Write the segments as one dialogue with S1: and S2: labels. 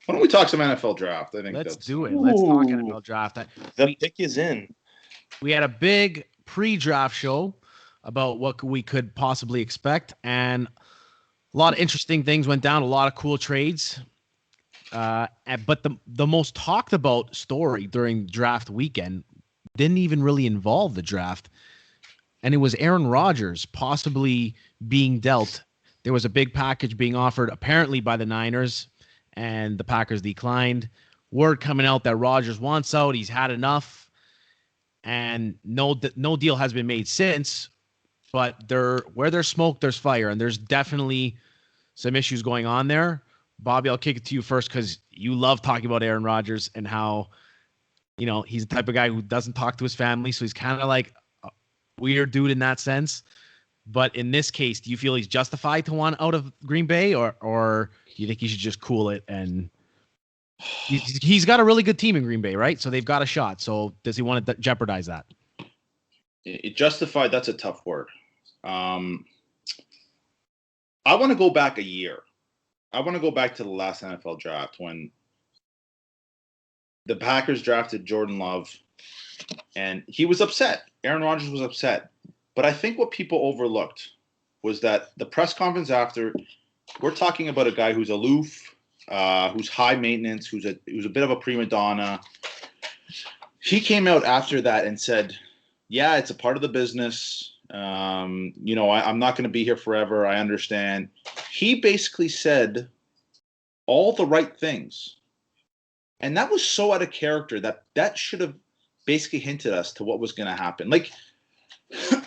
S1: Why don't we talk some NFL draft? I think
S2: Let's
S1: that's
S2: do it. Let's talk NFL draft.
S3: The pick is in.
S2: We had a big pre-draft show about what we could possibly expect, and a lot of interesting things went down. A lot of cool trades. But the most talked about story during draft weekend didn't even really involve the draft, and it was Aaron Rodgers possibly being dealt. There was a big package being offered apparently by the Niners, and the Packers declined. Word coming out that Rodgers wants out. He's had enough, and no deal has been made since. But where there's smoke, there's fire, and there's definitely some issues going on there. Bobby, I'll kick it to you first because you love talking about Aaron Rodgers and how, he's the type of guy who doesn't talk to his family. So he's kind of like a weird dude in that sense. But in this case, do you feel he's justified to want out of Green Bay or do you think he should just cool it? And he's got a really good team in Green Bay, right? So they've got a shot. So does he want to jeopardize that?
S1: Justified, that's a tough word. I want to go back a year. I want to go back to the last NFL draft when the Packers drafted Jordan Love, and he was upset. Aaron Rodgers was upset. But I think what people overlooked was that the press conference after, we're talking about a guy who's aloof, who's high maintenance, who's a bit of a prima donna. He came out after that and said, yeah, it's a part of the business. I'm not going to be here forever. I understand. He basically said all the right things. And that was so out of character that should have basically hinted us to what was going to happen. Like, have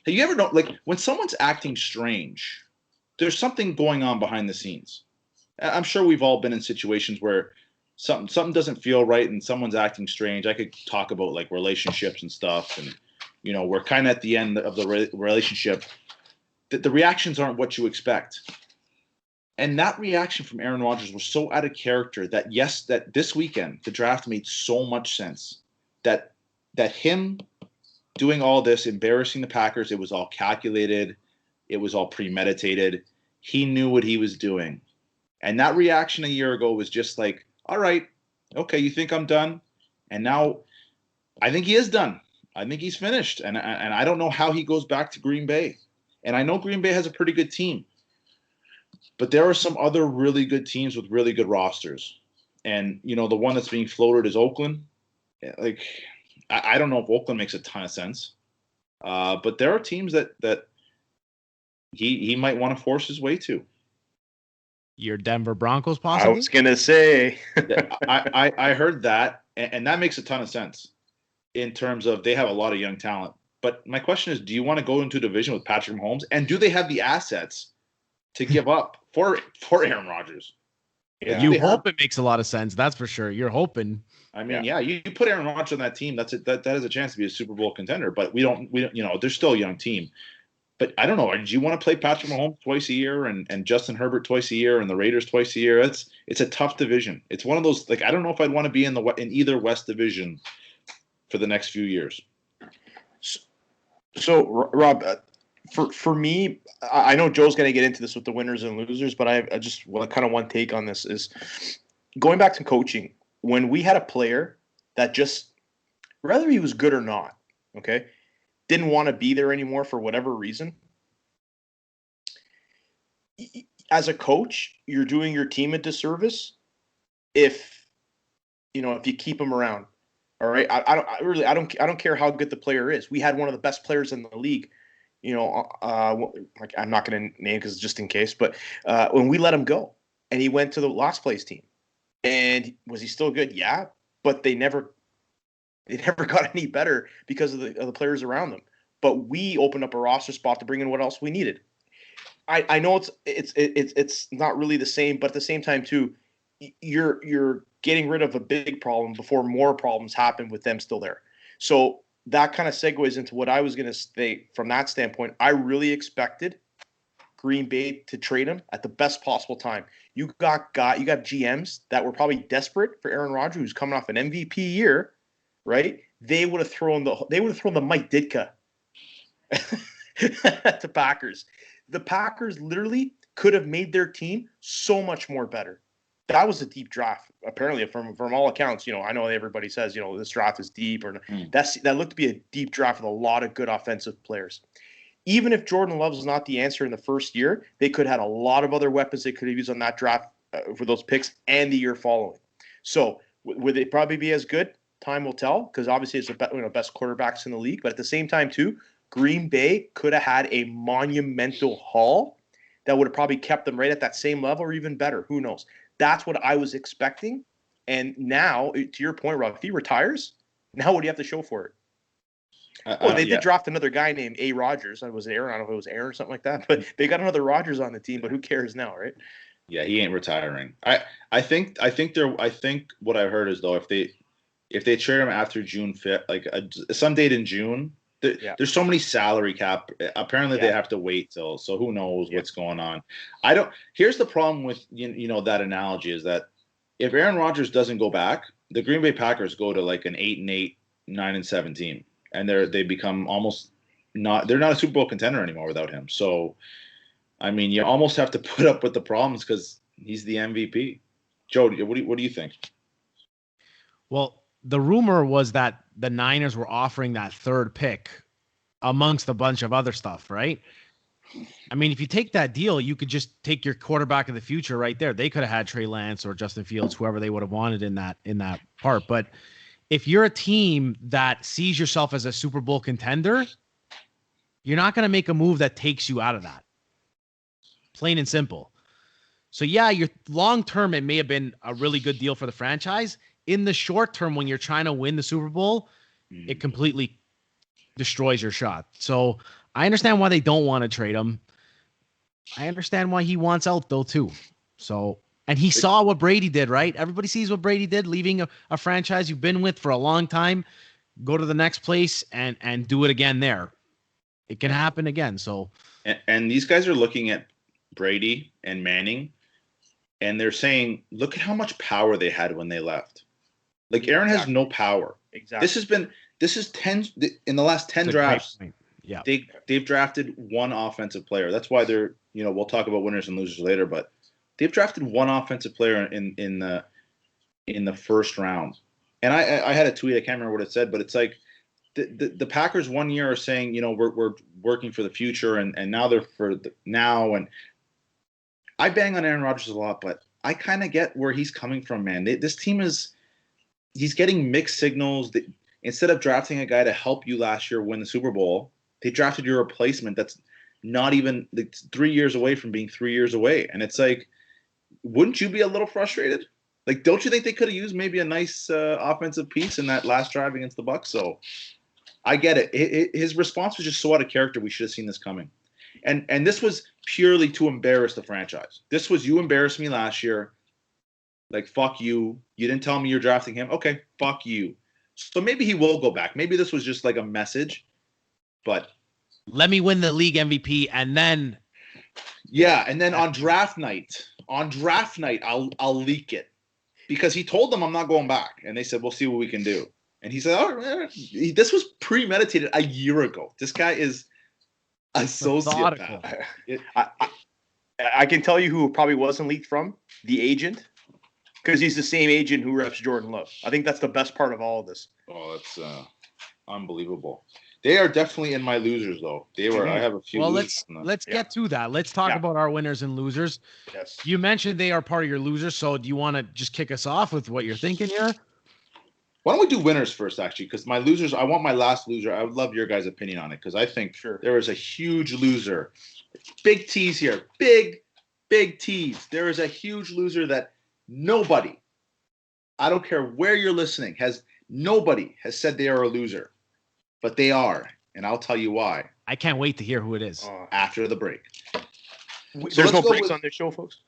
S1: you ever know, like, when someone's acting strange, there's something going on behind the scenes. I'm sure we've all been in situations where something doesn't feel right and someone's acting strange. I could talk about, like, relationships and stuff, and we're kind of at the end of the relationship. The reactions aren't what you expect. And that reaction from Aaron Rodgers was so out of character that this weekend, the draft made so much sense. That him doing all this, embarrassing the Packers, it was all calculated. It was all premeditated. He knew what he was doing. And that reaction a year ago was just like, all right, okay, you think I'm done? And now I think he is done. I think he's finished. And I don't know how he goes back to Green Bay. And I know Green Bay has a pretty good team. But there are some other really good teams with really good rosters. And, the one that's being floated is Oakland. Like, I don't know if Oakland makes a ton of sense. But there are teams that he might want to force his way to.
S2: Your Denver Broncos, possibly?
S3: I was going to say.
S1: I heard that, and that makes a ton of sense in terms of they have a lot of young talent. But my question is, do you want to go into a division with Patrick Mahomes? And do they have the assets to give up for Aaron Rodgers?
S2: Yeah. You hope it makes a lot of sense. That's for sure. You're hoping.
S1: I mean, you put Aaron Rodgers on that team, that has a chance to be a Super Bowl contender. But we don't, they're still a young team. But I don't know. Do you want to play Patrick Mahomes twice a year and Justin Herbert twice a year and the Raiders twice a year? It's a tough division. It's one of those, like, I don't know if I'd want to be in either West Division for the next few years.
S3: So Rob, for me, I know Joe's going to get into this with the winners and losers, but I just kind of one take on this is going back to coaching. When we had a player that just, whether he was good or not, okay, didn't want to be there anymore for whatever reason, as a coach, you're doing your team a disservice if you keep him around. All right, I don't care how good the player is. We had one of the best players in the league. I'm not going to name because just in case, but when we let him go and he went to the last place team, and was he still good? Yeah, but they never got any better because of the players around them. But we opened up a roster spot to bring in what else we needed. I know it's not really the same, but at the same time too, you're getting rid of a big problem before more problems happen with them still there. So that kind of segues into what I was going to say from that standpoint. I really expected Green Bay to trade him at the best possible time. You got GMs that were probably desperate for Aaron Rodgers, who's coming off an MVP year, right? They would have thrown the Mike Ditka to Packers. The Packers literally could have made their team so much more better. that was a deep draft. Apparently, from all accounts, I know everybody says, this draft is deep, or that looked to be a deep draft with a lot of good offensive players. Even if Jordan Love is not the answer in the first year, they could have had a lot of other weapons they could have used on that draft for those picks and the year following. So would it probably be as good? Time will tell, because obviously it's the best quarterbacks in the league. But at the same time, too, Green Bay could have had a monumental haul that would have probably kept them right at that same level or even better. Who knows? That's what I was expecting. And now, to your point, Rob, if he retires, now what do you have to show for it? They did draft another guy named A. Rodgers. Was it Aaron? I don't know if it was Aaron or something like that. But they got another Rodgers on the team. But who cares now, right?
S1: Yeah, he ain't retiring. I think what I heard is, though, if they trade him after June 5th, like some date in June, there's so many salary cap. Apparently, they have to wait till. So who knows what's going on? Here's the problem with that analogy is that if Aaron Rodgers doesn't go back, the Green Bay Packers go to like an 8-8, 9-7 team. And they become almost they're not a Super Bowl contender anymore without him. So, I mean, you almost have to put up with the problems because he's the MVP. Joe, what do you think?
S2: Well, the rumor was that the Niners were offering that third pick amongst a bunch of other stuff, right? I mean, if you take that deal, you could just take your quarterback of the future right there. They could have had Trey Lance or Justin Fields, whoever they would have wanted in that part. But if you're a team that sees yourself as a Super Bowl contender, you're not going to make a move that takes you out of that. Plain and simple. So yeah, your long term, it may have been a really good deal for the franchise. In the short term, when you're trying to win the Super Bowl, it completely destroys your shot. So I understand why they don't want to trade him. I understand why he wants out though too. So, and he saw what Brady did, right? Everybody sees what Brady did, leaving a franchise you've been with for a long time, go to the next place and do it again there. It can happen again. So,
S1: and these guys are looking at Brady and Manning, and they're saying, look at how much power they had when they left. Like Aaron has no power.
S3: Exactly.
S1: This is 10 in the last 10 drafts.
S2: Yeah.
S1: They've drafted one offensive player. That's why they're, we'll talk about winners and losers later, but they've drafted one offensive player in the first round. And I had a tweet, I can't remember what it said, but it's like the Packers 1 year are saying, we're working for the future, and now they're for the now. And I bang on Aaron Rodgers a lot, but I kind of get where he's coming from, man. This team he's getting mixed signals. Instead of drafting a guy to help you last year win the Super Bowl, they drafted your replacement that's not even 3 years away from being 3 years away. And it's like, wouldn't you be a little frustrated? Like, don't you think they could have used maybe a nice offensive piece in that last drive against the Bucs? So I get it. His response was just so out of character. We should have seen this coming. And this was purely to embarrass the franchise. This was, you embarrassed me last year. Like, fuck you. You didn't tell me you're drafting him. Okay, fuck you. So maybe he will go back. Maybe this was just like a message. But
S2: let me win the league MVP, and then
S1: on draft night, I'll leak it, because he told them I'm not going back, and they said we'll see what we can do. And he said, "Oh, this was premeditated a year ago. This guy is a sociopath."
S3: I can tell you who it probably wasn't leaked from: the agent, because he's the same agent who reps Jordan Love. I think that's the best part of all of this.
S1: Oh, that's unbelievable. They are definitely in my losers, though. They were. I have a few.
S2: Well, let's get to that. Let's talk about our winners and losers.
S3: Yes.
S2: You mentioned they are part of your losers, so do you want to just kick us off with what you're thinking here?
S1: Why don't we do winners first, actually? Because my losers, I want my last loser. I would love your guys' opinion on it, because I think there is a huge loser. Big tease here. Big tease. There is a huge loser that nobody, I don't care where you're listening, nobody has said they are a loser. But they are, and I'll tell you why.
S2: I can't wait to hear who it is.
S1: After the break.
S3: There's no breaks on this show, folks.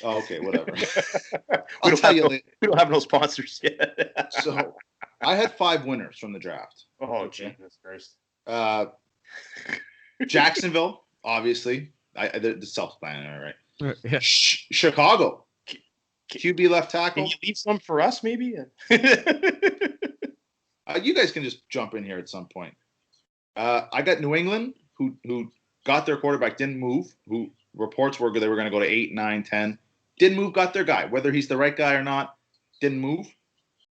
S1: Oh, okay, whatever. I'll tell you later.
S3: We don't have no sponsors yet.
S1: So I had 5 winners from the draft.
S3: Oh, Jesus Christ.
S1: Jacksonville, obviously. The self-explanatory, right?
S2: Yeah.
S1: Chicago. QB left tackle.
S3: Can you leave some for us, maybe?
S1: You guys can just jump in here at some point. I got New England, who got their quarterback, didn't move, who reports were they were going to go to 8, 9, 10. didn't move, got their guy. Whether he's the right guy or not, didn't move.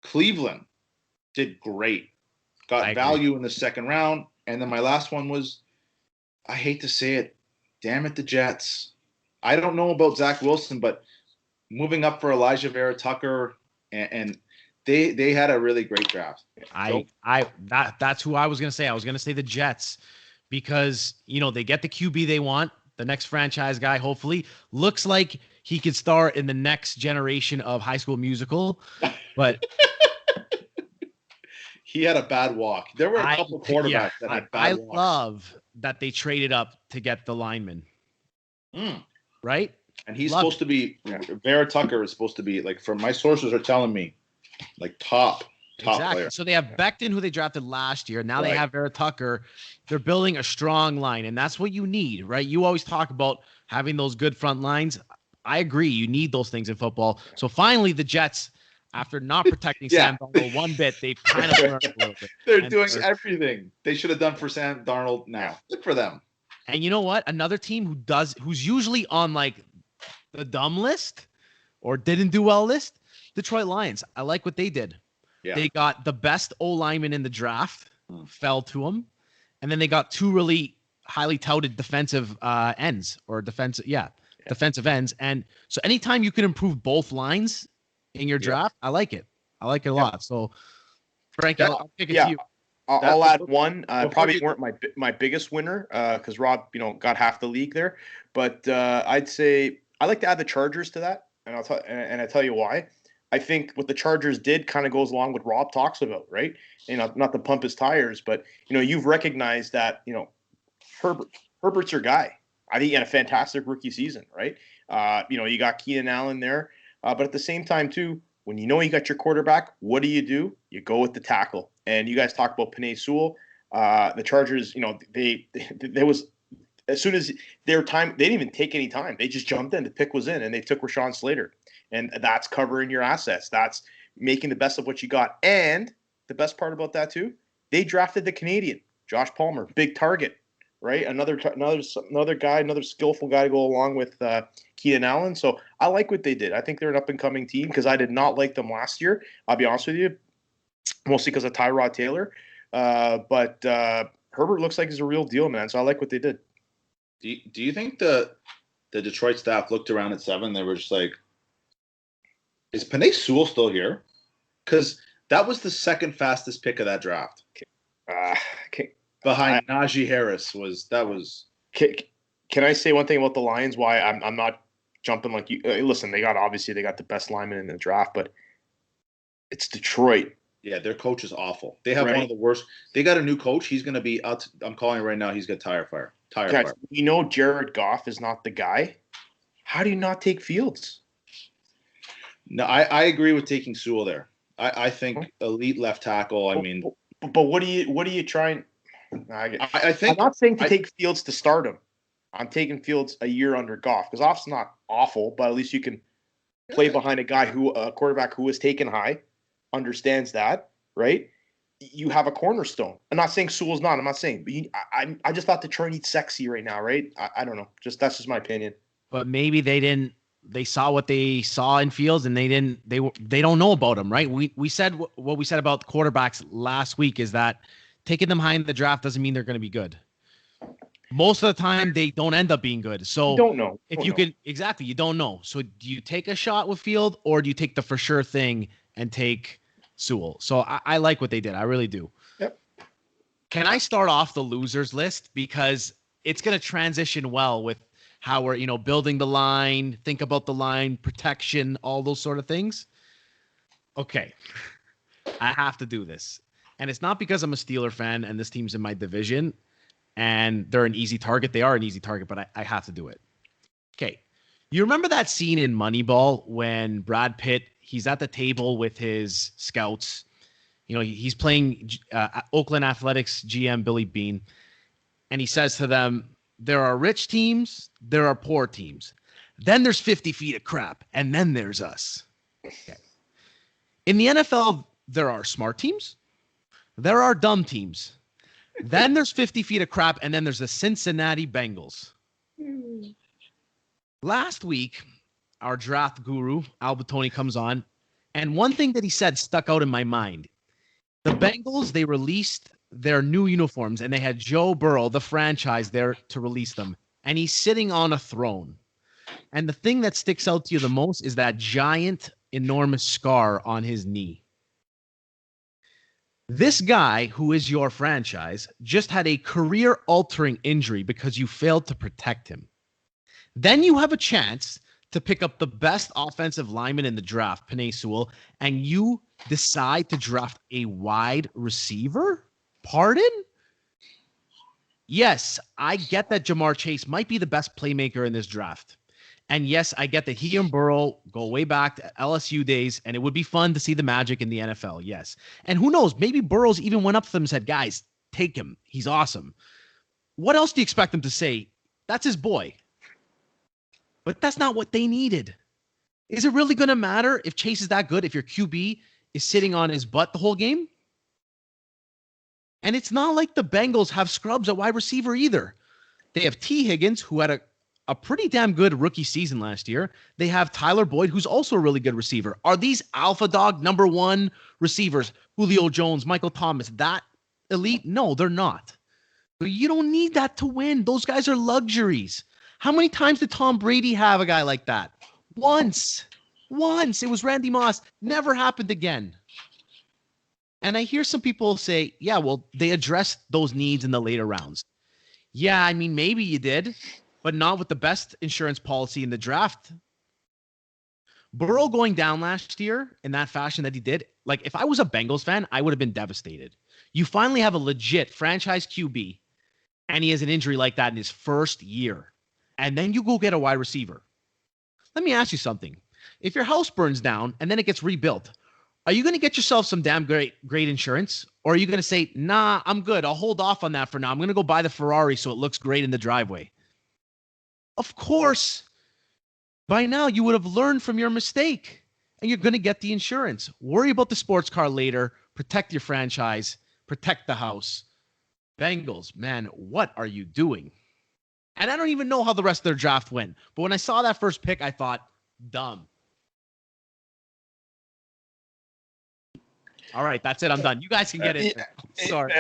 S1: Cleveland did great. Got value in the second round. And then my last one was, I hate to say it, damn it, the Jets. I don't know about Zach Wilson, but moving up for Elijah Vera Tucker, and they had a really great draft.
S2: That's who I was gonna say. I was gonna say the Jets because they get the QB they want, the next franchise guy. Hopefully, looks like he could star in the next generation of High School Musical, but.
S1: He had a bad walk. There were a couple quarterbacks that had bad walks.
S2: I love that they traded up to get the lineman. Right?
S1: And he's supposed to be, Vera Tucker is supposed to be, like, from my sources are telling me, like, top player.
S2: So they have Becton, who they drafted last year. Now they have Vera Tucker. They're building a strong line, and that's what you need, right? You always talk about having those good front lines. I agree. You need those things in football. So finally, the Jets, after not protecting Sam Darnold one bit, they've kind of learned a little bit.
S1: They're doing everything they should have done for Sam Darnold now. Good for them.
S2: And you know what? Another team who's usually on like the dumb list or didn't do well list, Detroit Lions. I like what they did. Yeah. They got the best O-lineman in the draft, fell to them. And then they got two really highly touted defensive ends or defensive ends. And so anytime you can improve both lines in your draft, I like it. I like it a lot. So, Frank, I'll kick it to you.
S3: I'll add one. Probably weren't my biggest winner because Rob, got half the league there. But I'd say I like to add the Chargers to that, and I'll tell you why. I think what the Chargers did kind of goes along with Rob talks about, right? Not to pump his tires, but you've recognized that Herbert's your guy. I think he had a fantastic rookie season, right? You got Keenan Allen there. But at the same time, too, when you got your quarterback, what do? You go with the tackle. And you guys talk about Penei Sewell. The Chargers, there was as soon as their time, they didn't even take any time. They just jumped in. The pick was in, and they took Rashawn Slater. And that's covering your assets. That's making the best of what you got. And the best part about that, too, they drafted the Canadian, Josh Palmer, big target, right? Another guy, another skillful guy to go along with Keenan Allen. So I like what they did. I think they're an up-and-coming team because I did not like them last year. I'll be honest with you, mostly because of Tyrod Taylor. But Herbert looks like he's a real deal, man. So I like what they did.
S1: Do you think the Detroit staff looked around at 7? They were just like, is Penei Sewell still here? Because that was the second fastest pick of that draft. Behind Najee Harris was.
S3: Can I say one thing about the Lions? Why I'm not jumping like you. Listen, they got the best lineman in the draft, but it's Detroit.
S1: Yeah, their coach is awful. They have one of the worst. They got a new coach. He's going to be out. I'm calling it right now. He's got tire fire.
S3: Jared Goff is not the guy. How do you not take Fields?
S1: No, I agree with taking Sewell there. I think elite left tackle. I mean,
S3: but what are you trying?
S1: I think
S3: I'm not saying to take Fields to start him. I'm taking Fields a year under Goff because Goff's not awful, but at least you can play behind a quarterback who was taken high, understands that, right? You have a cornerstone. I'm not saying Sewell's not. I'm not saying, but I just thought Detroit needs sexy right now, right? I don't know. That's just my opinion.
S2: But maybe they didn't. They saw what they saw in Fields, and they don't know about him, right? We said what we said about the quarterbacks last week is that taking them high in the draft doesn't mean they're going to be good. Most of the time, they don't end up being good. So
S3: you don't know.
S2: You don't know. So do you take a shot with Field, or do you take the for sure thing and take Sewell? So I like what they did. I really do.
S3: Yep.
S2: Can I start off the losers list because it's going to transition well with how we're, building the line, think about the line, protection, all those sort of things. Okay. I have to do this. And it's not because I'm a Steeler fan and this team's in my division and they're an easy target. They are an easy target, but I have to do it. Okay. You remember that scene in Moneyball when Brad Pitt, he's at the table with his scouts. He's playing Oakland Athletics GM Billy Beane. And he says to them, there are rich teams, there are poor teams. Then there's 50 feet of crap, and then there's us. Okay. In the NFL, there are smart teams, there are dumb teams. Then there's 50 feet of crap, and then there's the Cincinnati Bengals. Last week, our draft guru, Al Batoni, comes on. And one thing that he said stuck out in my mind. The Bengals, they released their new uniforms, and they had Joe Burrow, the franchise, there to release them. And he's sitting on a throne. And the thing that sticks out to you the most is that giant, enormous scar on his knee. This guy, who is your franchise, just had a career-altering injury because you failed to protect him. Then you have a chance to pick up the best offensive lineman in the draft, Penei Sewell, and you decide to draft a wide receiver? Pardon? Yes, I get that Jamar Chase might be the best playmaker in this draft. And yes, I get that he and Burrow go way back to LSU days, and it would be fun to see the magic in the NFL, yes. And who knows, maybe Burrows even went up to them and said, guys, take him. He's awesome. What else do you expect them to say? That's his boy. But that's not what they needed. Is it really going to matter if Chase is that good if your QB is sitting on his butt the whole game? And it's not like the Bengals have scrubs at wide receiver either. They have T. Higgins, who had a pretty damn good rookie season last year. They have Tyler Boyd, who's also a really good receiver. Are these alpha dog number one receivers, Julio Jones, Michael Thomas, that elite? No, they're not. But you don't need that to win. Those guys are luxuries. How many times did Tom Brady have a guy like that? Once. It was Randy Moss. Never happened again. And I hear some people say, yeah, well, they addressed those needs in the later rounds. Yeah, I mean, maybe you did, but not with the best insurance policy in the draft. Burrow going down last year in that fashion that he did, like if I was a Bengals fan, I would have been devastated. You finally have a legit franchise QB, and he has an injury like that in his first year. And then you go get a wide receiver. Let me ask you something. If your house burns down and then it gets rebuilt, are you going to get yourself some damn great insurance? Or are you going to say, nah, I'm good. I'll hold off on that for now. I'm going to go buy the Ferrari so it looks great in the driveway. Of course. By now, you would have learned from your mistake. And you're going to get the insurance. Worry about the sports car later. Protect your franchise. Protect the house. Bengals, man, what are you doing? And I don't even know how the rest of their draft went. But when I saw that first pick, I thought, dumb. All right, that's it. I'm done. You guys can get it. Sorry.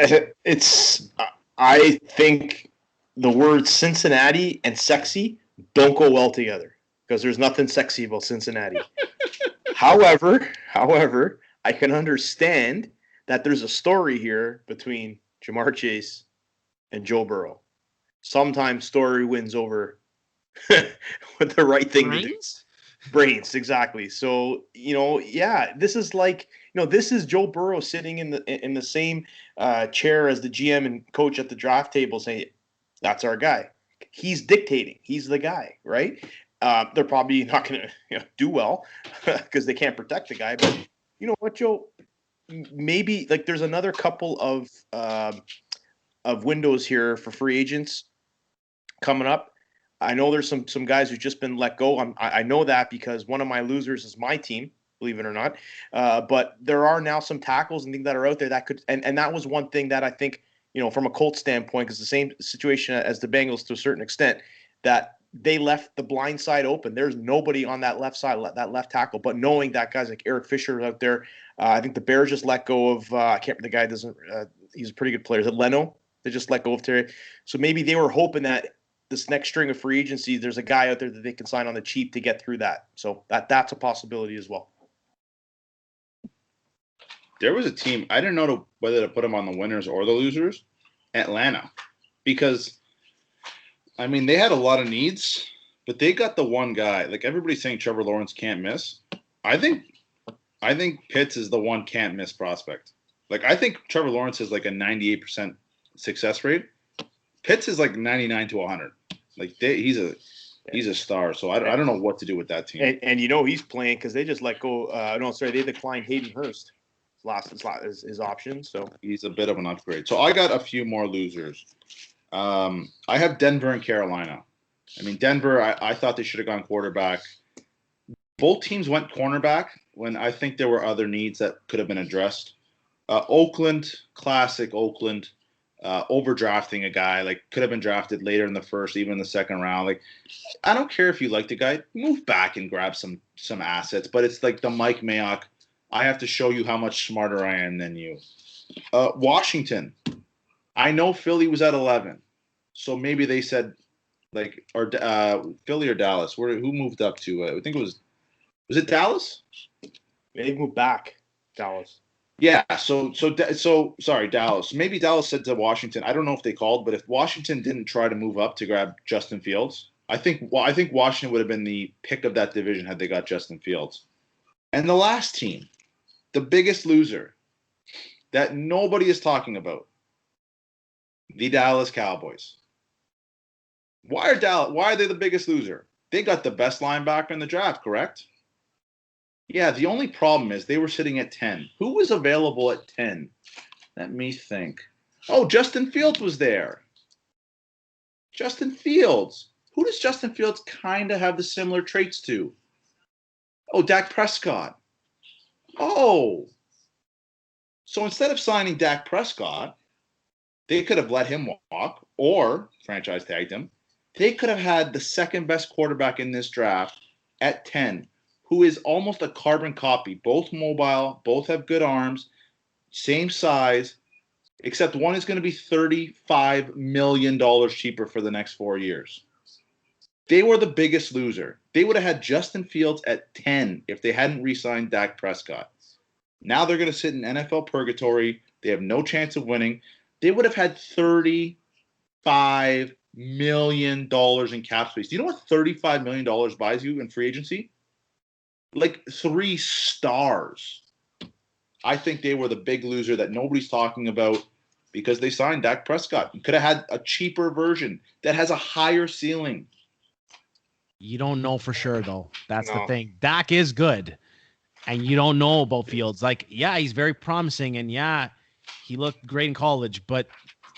S3: I think the words Cincinnati and sexy don't go well together because there's nothing sexy about Cincinnati. However, I can understand that there's a story here between Jamar Chase and Joe Burrow. Sometimes story wins over with the right thing to do. Brains, exactly. So, this is like, this is Joe Burrow sitting in the same chair as the GM and coach at the draft table saying, that's our guy. He's dictating. He's the guy, right? They're probably not going to do well because they can't protect the guy. But you know what, Joe? Maybe like there's another couple of windows here for free agents coming up. I know there's some guys who've just been let go. I know that because one of my losers is my team, believe it or not. But there are now some tackles and things that are out there that could, and that was one thing that I think, from a Colts standpoint, because the same situation as the Bengals to a certain extent, that they left the blind side open. There's nobody on that left side, that left tackle. But knowing that guys like Eric Fisher out there, I think the Bears just let go of, I can't remember the guy doesn't, he's a pretty good player. Is it Leno? They just let go of Terry. So maybe they were hoping that this next string of free agency, there's a guy out there that they can sign on the cheap to get through that. So that's a possibility as well.
S1: There was a team, I didn't know whether to put them on the winners or the losers, Atlanta. Because, I mean, they had a lot of needs, but they got the one guy. Like everybody's saying Trevor Lawrence can't miss. I think Pitts is the one can't miss prospect. Like I think Trevor Lawrence is like a 98% success rate. Pitts is like 99 to 100. Like he's a star. So I don't know what to do with that team.
S3: And he's playing because they just let go. They declined Hayden Hurst his option. So
S1: he's a bit of an upgrade. So I got a few more losers. I have Denver and Carolina. I mean, Denver, I thought they should have gone quarterback. Both teams went cornerback when I think there were other needs that could have been addressed. Oakland, classic Oakland. overdrafting a guy, like could have been drafted later in the first, even in the second round. Like, I don't care if you like the guy, move back and grab some assets. But it's like the Mike Mayock, I have to show you how much smarter I am than you. Washington, I know Philly was at 11, so maybe they said like, or Philly or Dallas. Who moved up to? I think it was it Dallas?
S3: They moved back, Dallas.
S1: Yeah, so sorry, Dallas. Maybe Dallas said to Washington. I don't know if they called, but if Washington didn't try to move up to grab Justin Fields, I think Washington would have been the pick of that division had they got Justin Fields. And the last team, the biggest loser that nobody is talking about, the Dallas Cowboys. Why are they the biggest loser? They got the best linebacker in the draft, correct? Yeah, the only problem is they were sitting at 10. Who was available at 10? Let me think. Oh, Justin Fields was there. Justin Fields. Who does Justin Fields kind of have the similar traits to? Oh, Dak Prescott. Oh. So instead of signing Dak Prescott, they could have let him walk or franchise tagged him. They could have had the second best quarterback in this draft at 10, who is almost a carbon copy. Both mobile, both have good arms, same size, except one is going to be $35 million cheaper for the next 4 years. They were the biggest loser. They would have had Justin Fields at 10 if they hadn't re-signed Dak Prescott. Now they're going to sit in NFL purgatory. They have no chance of winning. They would have had $35 million in cap space. Do you know what $35 million buys you in free agency? Like 3 stars. I think they were the big loser that nobody's talking about because they signed Dak Prescott. You could have had a cheaper version that has a higher ceiling.
S2: You don't know for sure, though. That's the thing. Dak is good, and you don't know about Fields. Like, yeah, he's very promising, and yeah, he looked great in college, but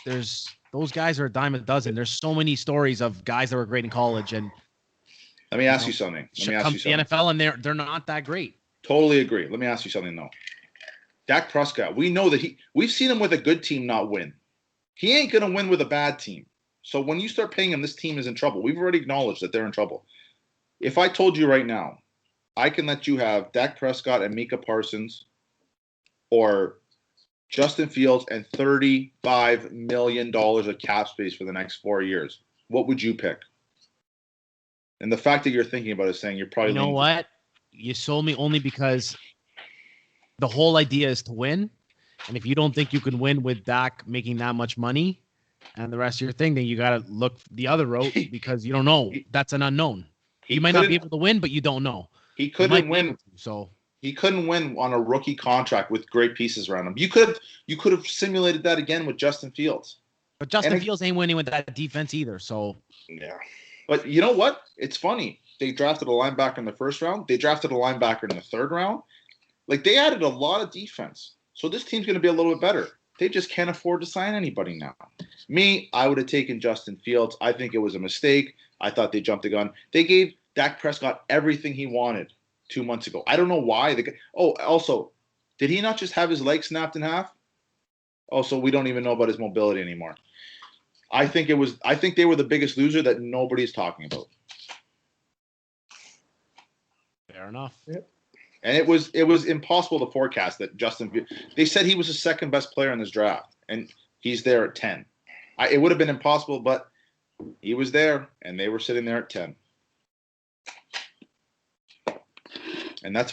S2: those guys are a dime a dozen. There's so many stories of guys that were great in college, and
S1: let me ask you something.
S2: The NFL, and they're not that great.
S1: Totally agree. Let me ask you something, though. Dak Prescott, we know that we've seen him with a good team not win. He ain't going to win with a bad team. So when you start paying him, this team is in trouble. We've already acknowledged that they're in trouble. If I told you right now, I can let you have Dak Prescott and Micah Parsons or Justin Fields and $35 million of cap space for the next 4 years, what would you pick? And the fact that you're thinking about it is saying you're probably...
S2: You know what? You sold me only because the whole idea is to win. And if you don't think you can win with Dak making that much money and the rest of your thing, then you got to look the other route because you don't know. That's an unknown. You might not be able to win, but you don't know.
S1: He couldn't win. He couldn't win on a rookie contract with great pieces around him. You could have simulated that again with Justin Fields.
S2: But Justin Fields ain't winning with that defense either. So
S1: yeah. But you know what? It's funny. They drafted a linebacker in the first round. They drafted a linebacker in the third round. Like, they added a lot of defense. So this team's going to be a little bit better. They just can't afford to sign anybody now. Me, I would have taken Justin Fields. I think it was a mistake. I thought they jumped the gun. They gave Dak Prescott everything he wanted 2 months ago. I don't know why. Also, did he not just have his leg snapped in half? Oh, so we don't even know about his mobility anymore. I think they were the biggest loser that nobody's talking about.
S2: Fair enough.
S3: Yep.
S1: And it was impossible to forecast that they said he was the second best player in this draft, and he's there at 10. It would have been impossible, but he was there, and they were sitting there at 10. And that's